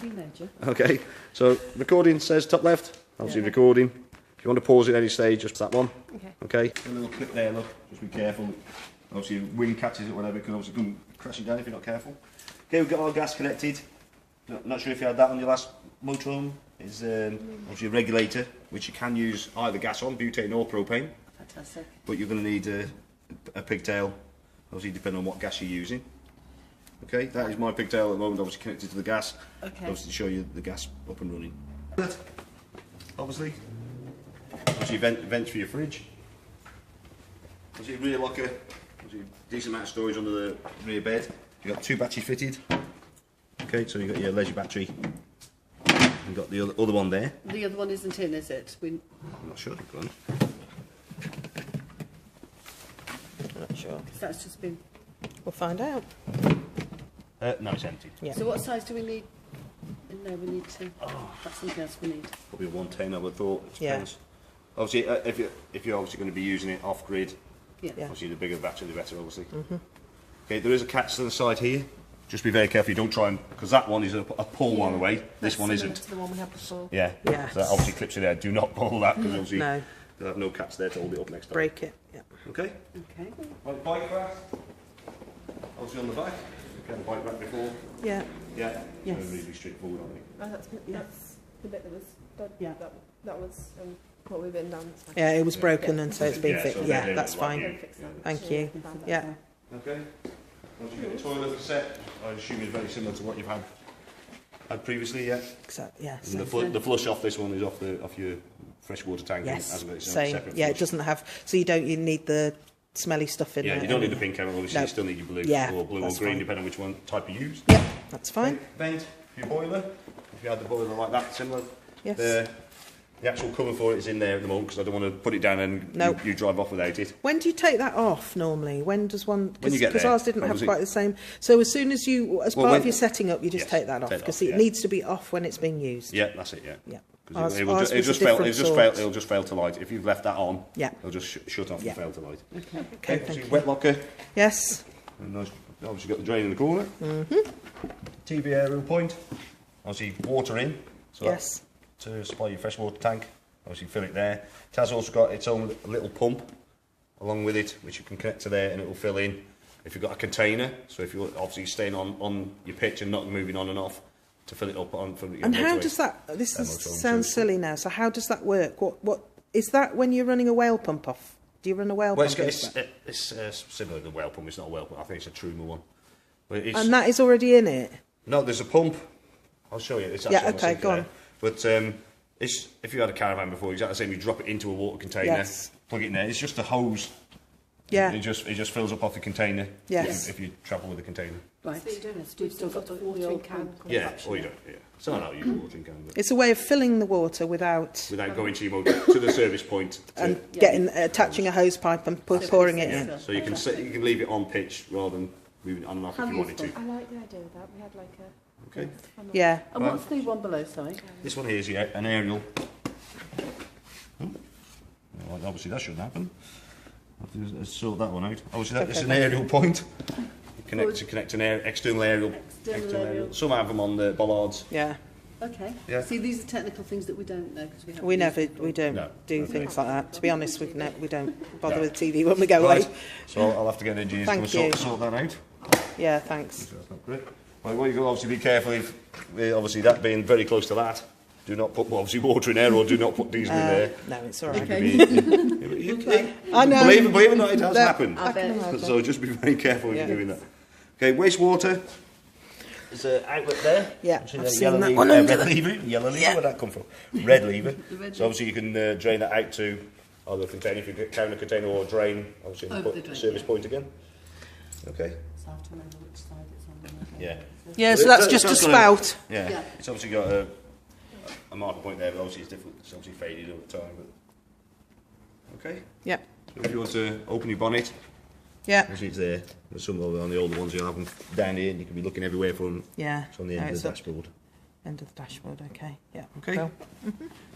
teenager. Okay, so recording says top left. Obviously recording. If you want to pause at any stage, just that one. Okay. A little clip there, look. Just be careful. Obviously, wind catches it, whatever, it can obviously come crashing down if you're not careful. Okay, we've got our gas connected. Not sure if you had that on your last motorhome. It's obviously a regulator, which you can use either gas on, butane or propane. Fantastic. But you're going to need a pigtail, obviously depending on what gas you're using. Okay, that is my pigtail at the moment, obviously connected to the gas. Okay. Obviously to show you the gas up and running. Obviously vents for your fridge. Obviously rear locker, obviously decent amount of storage under the rear bed. You've got 2 batteries fitted. Okay, so you've got your leisure battery. You've got the other one there. The other one isn't in, is it? I'm not sure. Go on. I'm not sure. That's just been... We'll find out. No, it's empty. Yeah. So what size do we need? No, we need to... That's something else we need. Probably a 110, I would have thought. It Yeah. depends. Obviously, if you're obviously going to be using it off grid, Yeah. obviously the bigger the battery, the better, obviously. Okay, there is a catch to the side here. Just be very careful you don't try and, because that one is a pull one away. This one isn't. To the one we had before. Yeah. Yes. So that obviously clips it there. Do not pull that because obviously No. they'll have no catch there to hold it up next time. Break it. Yeah. Okay. Okay. Right, bike rack. Obviously on the back. You had a bike rack before. Yeah. Yeah. Yes. So really straightforward, I think. Oh, that's the bit that was done. Yeah. That was what we've been done. So. Yeah, it was broken and so it's been Yeah, fixed. so Yeah, they that's look like fine. you. Thank you. Yeah. Okay. Once you get the toilet set, I assume it's very similar to what you've had previously, yeah. Exactly. Yeah. And the flush off this one is off your freshwater tank. Yes. Hasn't it? It's a Same. separate Yeah, it flush. doesn't have. So you need the smelly stuff in Yeah, there. you don't need the pink chemical. Obviously, No. you still need your blue Yeah, or blue or that's green, fine. depending on which one type you use. Yep, that's fine. Okay, vent for your boiler. If you had the boiler like that, similar. Yes. The actual cover for it is in there at the moment because I don't want to put it down and Nope. you drive off without it. When do you take that off normally? When does one? When you get Because there, ours didn't have obviously. quite the same. So as soon as you, as part when- of your setting up, you just Yes, take that off take it because off, it yeah. needs to be off when it's being used. Yeah, that's it. Yeah. Yeah. 'Cause Ours- it'll ours was a just different sort. it'll just fail to light. If you've left that on, Yeah. it'll just shut off Yeah. and fail to light. Okay. Okay, Obviously, thank you. wet locker. Yes. And nice, obviously got the drain in the corner. TV aerial point. Obviously water in. So Yes. to supply your freshwater tank. Obviously fill it there. It has also got its own little pump along with it, which you can connect to there and it will fill in. If you've got a container, so if you're obviously staying on your pitch and not moving on and off, to fill it up on for your And how motorway. does that? This That is, motorhome sounds service. silly now. So how does that work? What is that when you're running a whale pump off? Do you run a whale Well, pump? into that? it's similar to the whale pump. It's not a whale pump. I think it's a Truma one. But it's, And that is already in it. no, there's a pump. I'll show you. It's actually Yeah, on the okay, sink go there. on. But it's, if you had a caravan before, exactly the same. You drop it into a water container, Yes. plug it in there. It's just a hose. Yeah. It just fills up off the container. Yes. If you travel with the container. Right. So you don't have to We've still got the watering old can. Yeah. Or you don't. Yeah. So I know you use a watering can, but It's a way of filling the water without without going to your motor to the service point. and getting attaching a hose pipe and pouring it in. So you can you can leave it on pitch rather than moving it on and off if you wanted to. useful. I like the idea of that. We had like a. Okay. Yeah. And what's the one below, sorry? This one here is an aerial. Well, obviously that shouldn't happen. I'll have to sort that one out. Obviously that's an aerial point. Connect an external aerial. External aerial. Some have them on the bollards. Yeah. Okay. Yeah. See, these are technical things that we don't know because we haven't. We used never, it we don't No. do Okay. things like that. To be honest, we don't bother No. with TV when we go Right. away. So I'll have to get an engineer to come Thank and you. sort that out. Yeah, thanks. That's not great. Right, well, you've got to obviously be careful if, obviously that being very close to that, do not put obviously water in there or do not put diesel in there. No, it's all right. Okay. I know. Believe it or not, it has No, happened. I bet. imagine. So just be very careful when Yeah. you're doing that. Okay, wastewater. There's an outlet there. Yeah, Obviously I've the seen yellow that lever, one under red the- lever. Yellow lever, Yeah. where'd that come from? Red lever. red So obviously you can drain that out to either a container, if you carry a container, or drain, obviously, and Over put the the drain, service yeah. point again. Okay. So I have to remember which side it's on. Yeah. Yeah, so that's just a It's got spout. Yeah. Yeah. It's obviously got a marker point there, but obviously it's different. It's obviously faded over time. But okay. Yep. So if you want to open your bonnet, Yeah. obviously it's there. There's some of on the older ones you'll have them down here, and you can be looking everywhere from. Yeah. It's on the No, end of it's the up. dashboard. End of the dashboard. Okay. Yeah. Okay. Cool.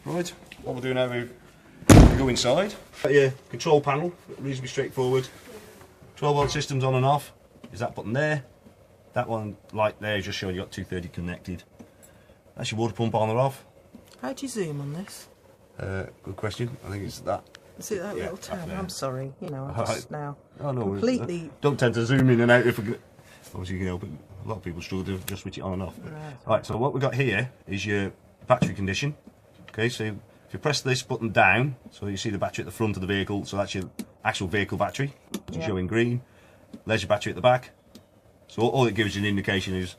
Right. What we'll do now, we go inside. Yeah. Control panel, reasonably straightforward. 12-volt systems on and off. Is that button there? That one light there is just showing you got 230 connected. That's your water pump on or off. How do you zoom on this? Good question. I think it's that. Is it that Yeah, little up tab? there. I'm sorry. You know, I'm Alright. just now Oh no, completely. don't tend to zoom in and out if we obviously you know, but a lot of people struggle to just switch it on and off. Right, so what we've got here is your battery condition. Okay, so if you press this button down, so you see the battery at the front of the vehicle, so that's your actual vehicle battery, which is showing green. There's your battery at the back. So all it gives you an indication is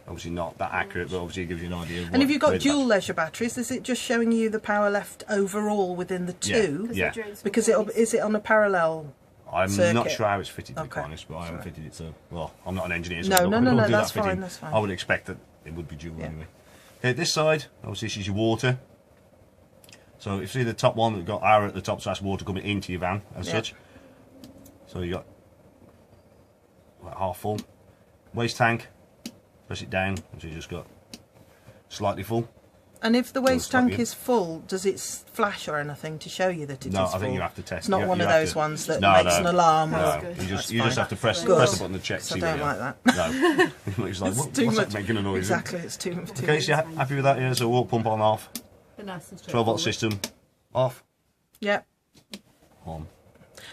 obviously not that accurate, but obviously it gives you an idea of And if you've got where the dual leisure batteries, is it just showing you the power left overall within the two? Yeah. Because is it on a parallel? I'm circuit. not sure how it's fitted, to be Okay. quite honest, but I haven't fitted it, so... Well, I'm not an engineer, so No, I don't, no, I no, don't no, do that's that fitting. fine, that's fine. I would expect that it would be dual Yeah. anyway. Okay, this side, obviously this is your water. So if you see the top one, we've got arrow at the top, so that's water coming into your van as such. So you got like half full. Waste tank, press it down, so you just got slightly full. And if the waste stop tank you. is full, does it flash or anything to show you that it is No, full? I think you have to test. It's not You one of have those to- ones that No, makes no. an alarm. No, or... you just That's have to press Good. the button to check. So I See don't where like you that. are. No, it's like It's too what's much. that making a noise? Exactly, it's too Okay, so you're happy with that? Yeah. So water pump on off. But nice and 12 volt straightforward. system off. Yeah. On.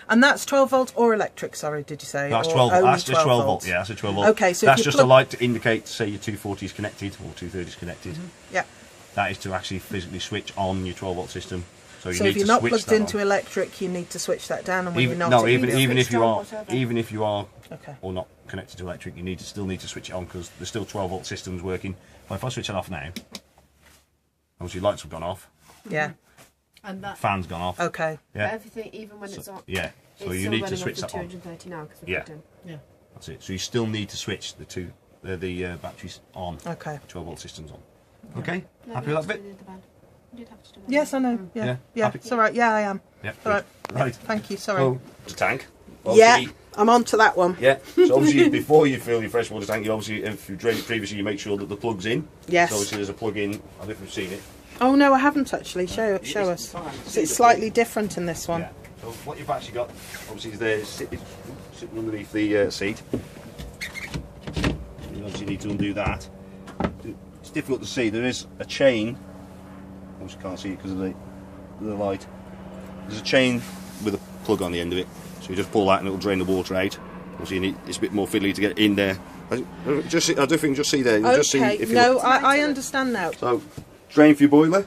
And that's 12 volt or electric, sorry, did you say? That's Or 12 volt. only That's just 12 volt. Yeah, that's a 12 volt. Okay, so if that's you just plug- a light to indicate, say your 240 is connected or 230 is connected. Yeah. That is to actually physically switch on your 12 volt system. So you So need if you're to not switch plugged that into on. electric, you need to switch that down, and when Even, you're not, no, it even needs- even if you are whatever. even if you are Okay. or not connected to electric, you still need to switch it on because there's still 12 volt systems working. But if I switch it off now, obviously lights have gone off, Yeah. And that, fans gone off. Okay. Yeah, Everything, even when it's on. yeah. So it's you still need to running switch off that the on. 230 now because Yeah. plugged in. yeah. That's it. So you still need to switch the batteries on. Okay. 12 volt systems on. Okay, No, happy we with have that to bit? do the band. We did have to do that. Yes, I know. Yeah. Yeah. Yeah. Happy? It's all right. Yeah, I am. Yeah. All right. good. Right. Thank you. Sorry. So the tank. yeah, Obviously- I'm on to that one. Yeah. So obviously before you fill your freshwater tank, you obviously if you drained it previously, you make sure that the plug's in. Yes. So obviously there's a plug in. I don't know if you've seen it. Oh no, I haven't actually. Show us. So it's slightly different in this one. Yeah. So what you've actually got, obviously, is there sitting underneath the seat. You obviously need to undo that. It's difficult to see. There is a chain. Obviously, can't see it because of the light. There's a chain with a plug on the end of it. So you just pull that and it'll drain the water out. Obviously, it's a bit more fiddly to get it in there. I do think just see there. You just see Okay. if you No, look. I understand now. So, drain for your boiler.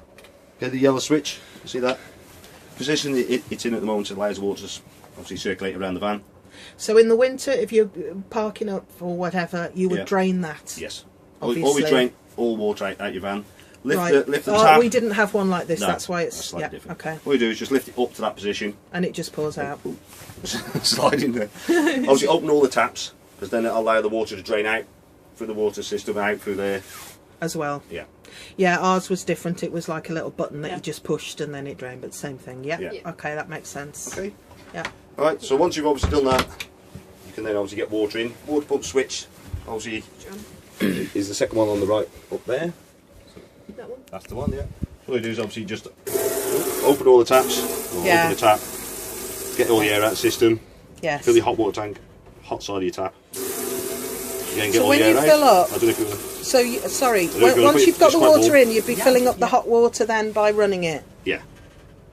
Get the yellow switch. You see that? Position it's in at the moment allows the water to obviously circulate around the van. So in the winter, if you're parking up or whatever, you would Yeah. drain that. Yes. Obviously. Always drain all water out your van. Lift Right. the Oh, tap. we didn't have one like this. No, that's why it's slightly yeah. different. Okay. What you do is just lift it up to that position. And it just pours out. Slide in there. Obviously, open all the taps because then it'll allow the water to drain out through the water system, out through there. As well. Yeah. Yeah, ours was different. It was like a little button that Yeah. you just pushed and then it drained, but same thing. Yeah. Yeah. Okay, that makes sense. Okay. Yeah. All right. So once you've obviously done that, you can then obviously get water in. Water pump switch. Obviously, is the second one on the right up there. That one? That's the one, yeah. What you do is obviously just open all the taps, or Yeah. open the tap, get all the air out of the system, Yes. fill your hot water tank, hot side of your tap. Again, get So all when the air you out. fill up- I don't know if you So, sorry, don't know if you wanna once put you've got the this quite water warm. in, you'd be filling up the hot water then by running it. yeah.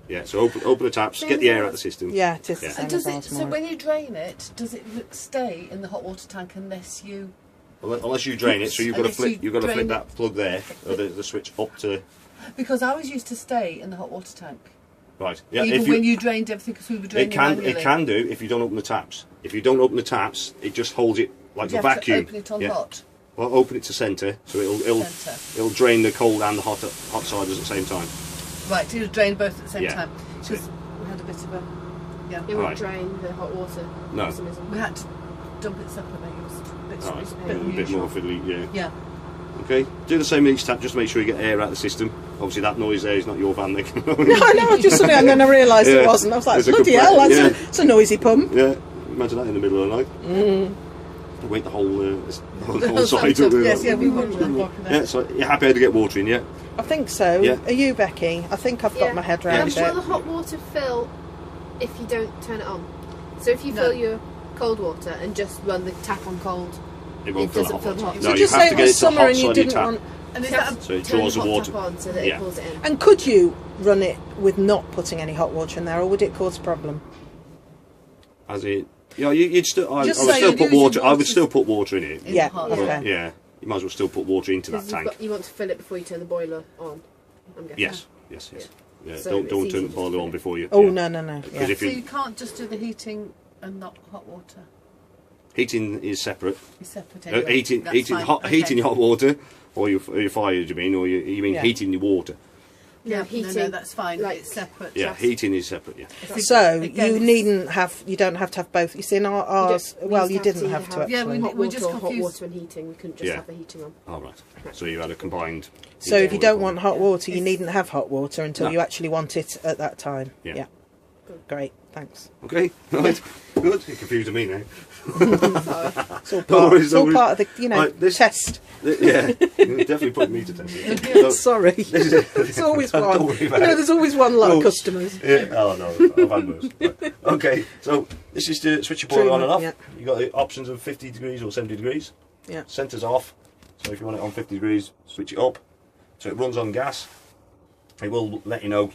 Yeah, so open the taps, get the air out of the system. Yeah, it is Yeah. the same And does as it? ours, So more. when you drain it, does it stay in the hot water tank unless you? Unless you drain it, so you've got to Unless flip you you've got to flip drain that plug there, or the switch up to Because I was used to stay in the hot water tank, right. Yeah, even if when you drained everything, because we were draining manually. it can do if you don't open the taps. If you don't open the taps, it just holds it like You a have vacuum. to open it on yeah. hot. Well, open it to centre, so Centre. it'll drain the cold and the hot siders at the same time. Right, you drain both at the same Yeah, time. that's Because we had a bit of a It Right. would drain the hot water. No. for some reason. we had to dump it separately. It was a bit, Alright, bit a bit unusual. more fiddly, yeah. Yeah. Okay, do the same with each tap just to make sure you get air out of the system. Obviously, that noise there is not your van making noise. No, I know, just suddenly, and then I realised Yeah. it wasn't. I was like, There's a bloody good hell, break, that's yeah. it's a noisy pump. Yeah, imagine that in the middle of the night. Wait the whole side up. Yes, yeah, we were walking there. Yeah, so you're happy to get water in, yeah? I think so. Yeah. Are you, Becky? I think I've got my head And round will it. the hot water fill if you don't turn it on? So if you No. fill your cold water and just run the tap on cold, It won't It fill doesn't the fill hot the water. hot No, So you just have say to it get was it to summer hot and you side of your didn't tap. want. And is You that have to So it turn draws the hot water. tap on so that Yeah. it pulls it in. And could you run it with not putting any hot water in there, or would it cause a problem? As it, yeah, you'd still. I would Just say still you're put using water. I would water still put water in it. in Yeah, the hot okay. water? Yeah, you might as well still put water into that Because tank. you want to fill it before you turn the boiler on. I'm guessing. Yes, yes, yes. Yeah, So don't it's turn easy the just to boiler fill on it. before you. Oh, yeah. no, no, no. Because Yeah. if So you you can't just do the heating and not hot water. heating is separate. It's separate anyway. Heating, That's heating, fine. hot, Okay. heating your hot water, or your fire. Do you mean, or you mean Yeah. heating the water? Yeah, heating, no, that's fine. like- It's separate. Yeah, Just- heating is separate. Yeah. it's- So again, you it's- needn't have, you don't have to have both. You see, in ours, We well, used you to didn't either have to have Yeah, actually. we- hot we're water just or hot confused. water and heating. We couldn't just Yeah. have the heating on. All right. So you had a combined. So if you heating don't with- want hot Yeah. water, you It's- needn't have hot water until No. you actually want it at that time. Yeah. Great, thanks. Okay, right, good. You're confusing me now. It's all No part, worries, it's no all worries. part of the, Right, this- test. Yeah, you're definitely putting me to test. So, Sorry. this is it. There's always Don't one. worry You about know, it. there's always one lot of No. customers. Yeah. Oh no, I've had worse. Right. Okay, so this is to switch your boiler on and off. Yeah. You got the options of 50 degrees or 70 degrees. Yeah. Centre's off. So if you want it on 50 degrees, switch it up. So it runs on gas. It will let you know.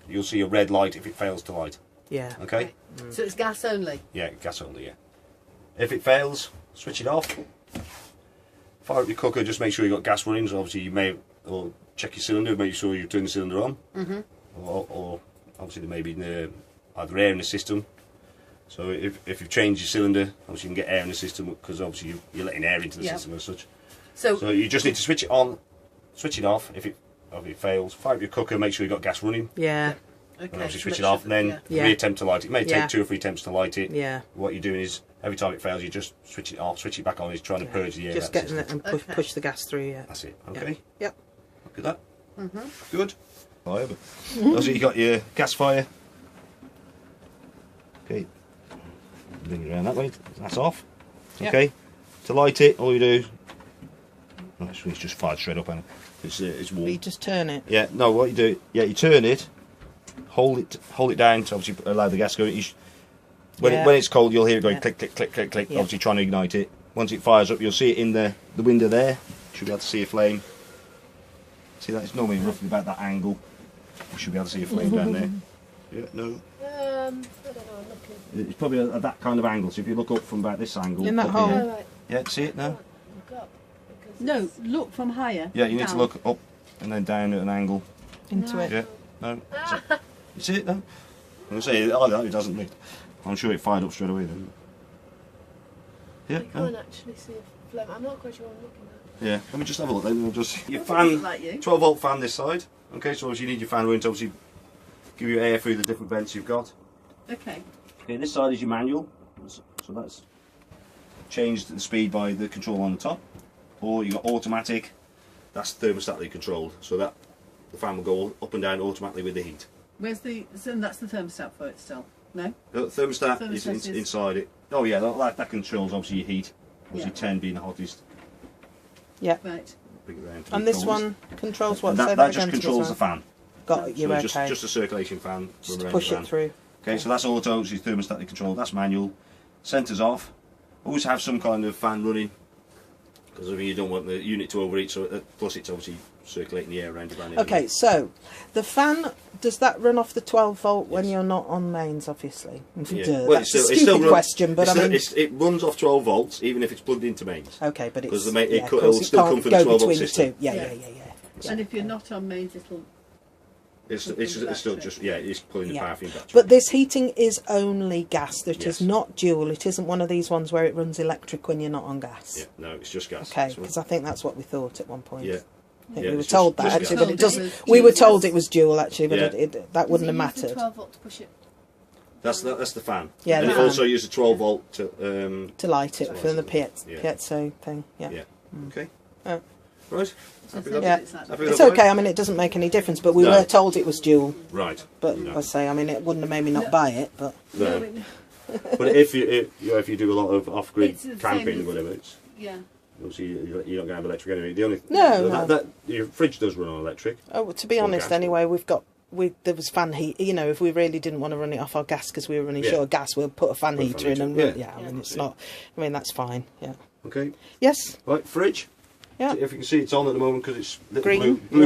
You'll see a red light if it fails to light. Yeah. Okay. So it's gas only. Yeah, gas only. Yeah. If it fails, switch it off. Fire up your cooker. Just make sure you got gas running. So obviously you may or check your cylinder. Make sure you turn the cylinder on. Or obviously there may be either air in the system. So if you've changed your cylinder, obviously you can get air in the system because obviously you're letting air into the Yeah. system as such. So, So you just need to switch it on, switch it off. If it fails, fire up your cooker. Make sure you got gas running. Yeah. okay. And obviously so switch make it off, sure and that- then Yeah. reattempt to light it. It may Yeah. take 2 or 3 attempts to light it. Yeah. What you're doing is every time it fails, you just switch it off, switch it back on. It's trying to purge the air. Just out of the getting it system. and Okay. push the gas through, yeah. That's it. Yeah. Okay. Yep. Look at that. Good. However, so you got your gas fire. Okay. Bring it around that way. That's off. Yep. Okay. To light it, all you do. Oh, it's just fired straight up, and it's warm. You just turn it. Yeah. No. What you do? Yeah. You turn it. Hold it down to obviously allow the gas to go. When Yeah. when it's cold, you'll hear it going Yeah. click, click, click, click, click. Yeah. Obviously trying to ignite it. Once it fires up, you'll see it in the window there. Should be able to see a flame. See that? It's normally roughly about that angle. You should be able to see a flame down there. Yeah, no. I don't know. I'm looking. It's probably at that kind of angle. So if you look up from about this angle. In that up hole. here- Oh, right. Yeah, see it now? Look up. Because No, it's- look from higher. Yeah, you need to down. look up and then down at an angle. Into it. Yeah, no. You see it now? I'm going to say, oh no, it doesn't. I'm sure it fired up straight away then. Yeah, I no. can't actually see a flame. I'm not quite sure what I'm looking at. Yeah, let me just have a look then. We'll just your Doesn't fan, look like you. 12 volt fan this side. Okay, so obviously you need your fan running to obviously give you air through the different vents you've got. Okay. Okay, this side is your manual, so that's changed the speed by the control on the top. Or you got automatic, that's thermostatically controlled, so that the fan will go up and down automatically with the heat. Where's the? So that's the thermostat for it still. No. The thermostat is Thermostat is- inside it. Oh yeah, that controls obviously your heat. Obviously Yeah. 10 being the hottest. Yeah. Right. Bring it round to And the this corners. one controls what? And Say that that just again to me, controls the sorry. fan. Got it, you're So okay. just a circulation fan. Just run to around push the it fan. through. Okay, so that's auto, which is thermostatic control. That's manual. Centre's off. Always have some kind of fan running because you don't want the unit to overheat. So plus it's obviously circulating the air around the van. Okay, so the fan, does that run off the 12 volt when Yes. you're not on mains, obviously? Yeah. Duh, Well, that's a stupid question, but I mean... it runs off 12 volts even if it's plugged into mains. Okay, but Because it's... the yeah, it'll of course, still it come can't from the go 12 volt between the system. two. Yeah, Yeah. yeah, yeah, yeah. And if you're not on mains, it'll. It's Something still battery. just it's pulling the Yeah. power from your battery. But this heating is only gas. It Yes. is not dual. It isn't one of these ones where it runs electric when you're not on gas. Yeah, no, it's just gas. Okay, So- because I think that's what we thought at one point. yeah. I think Yeah, we were it's told just that actually, gas. but it Told doesn't. it was We were dual. told it was dual actually, but Yeah. that wouldn't have Does it use the mattered 12 volt to push it. That's the fan. Yeah, and the it fan. also uses a 12 volt to to light it To for light the it. Yeah. piezo thing. Yeah. yeah. Okay. Oh. Right. So Happy it's with Yeah. that? it's like- Happy with It's that, okay. I mean, it doesn't make any difference, but we No. were told it was dual. Right. But No. I say, I mean, it wouldn't have made me not buy it. But No. No, But if you do a lot of off-grid It's the same camping or as- whatever, it's yeah. obviously you're not going to have electric anyway. The only No, no. that your fridge does run on electric. oh, to be Or honest, gas. anyway, there was fan heat. You know, if we really didn't want to run it off our gas because we were running Yeah. short of gas, we'll put a fan Put a fan heater in heater. and Yeah. yeah. I mean, it's not. I mean, that's fine. Yeah. Okay. Yes. Right, fridge. Yeah. If you can see, it's on at the moment because it's little Green. blue